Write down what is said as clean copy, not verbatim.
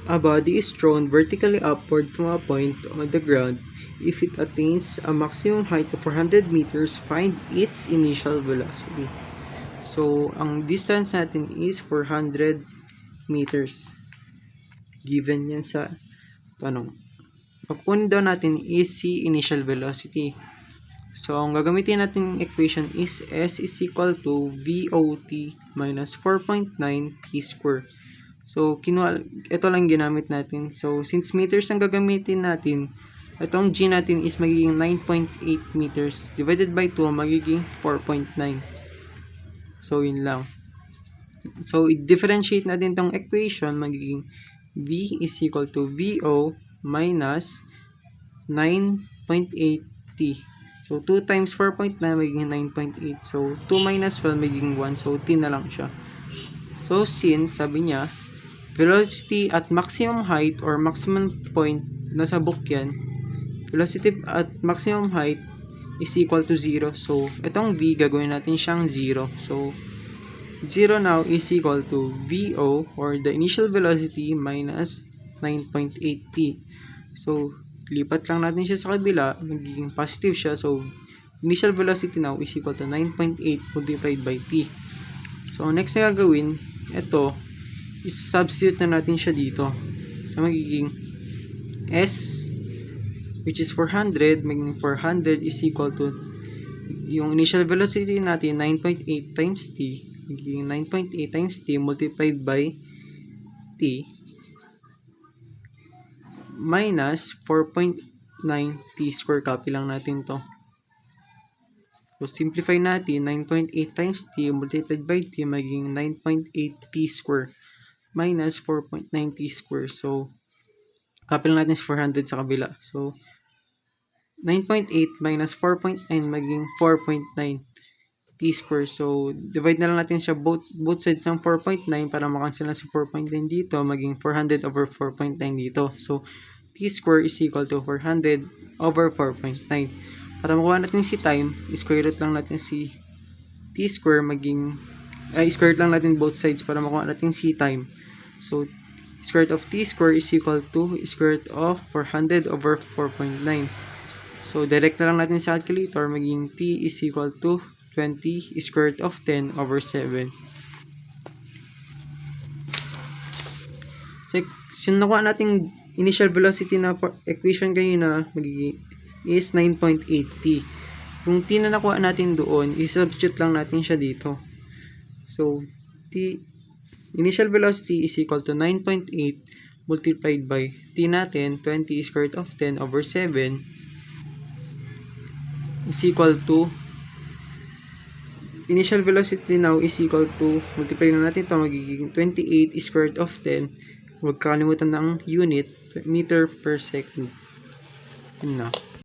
A body is thrown vertically upward from a point on the ground. If it attains a maximum height of 400 meters, find its initial velocity. So, ang distance natin is 400 meters. Given yan sa tanong. Kukunin daw natin is si initial velocity. So, ang gagamitin natin equation is S is equal to VOT minus 4.9 T square. So, ito lang ginamit natin. So, since meters ang gagamitin natin, itong G natin is magiging 9.8 meters divided by 2 magiging 4.9. So, yun lang. So, i-differentiate natin itong equation, magiging V is equal to VO minus 9.8T. So, 2 times 4.9 magiging 9.8. So, 2 minus 12 magiging 1. So, T na lang siya. So, since, sabi niya, velocity at maximum height or maximum point, nasa book yan, velocity at maximum height is equal to 0. So, itong V, gagawin natin siyang 0. So, 0 now is equal to VO or the initial velocity minus 9.8T. So, lipat lang natin siya sa kabila, magiging positive siya. So, initial velocity now is equal to 9.8 multiplied by T. So, next na gagawin, ito, is-substitute na natin siya dito. So, magiging S, which is 400, magiging 400 is equal to, yung initial velocity natin, 9.8 times T, magiging 9.8 times T multiplied by T, minus 4.9 T square. Copy lang natin to. So, simplify natin, 9.8 times T multiplied by T, magiging 9.8 T square minus 4.9 T square. So, copy lang natin si 400 sa kabila. So, 9.8 minus 4.9 magiging 4.9 T square. So, divide na lang natin siya both sides ng 4.9 para makancel na si 4.9 dito. Maging 400 over 4.9 dito. So, T square is equal to 400 over 4.9. Para makuha natin si time, square root lang natin si T square square root lang natin both sides para makuha natin si time. So, square root of T square is equal to square root of 400 over 4.9. So, direct na lang natin sa calculator, maging T is equal to 20 square root of 10 over 7. So, yung nakuha nating initial velocity na equation kanina, magiging is 9.8T. Yung T na nakuha natin doon, i-substitute lang natin siya dito. So, initial velocity is equal to 9.8 multiplied by T natin, 20 square root of 10 over 7 is equal to, initial velocity now is equal to, multiply na natin ito, magiging 28 square root of 10, huwag kakalimutan ng unit, meter per second. Yun na.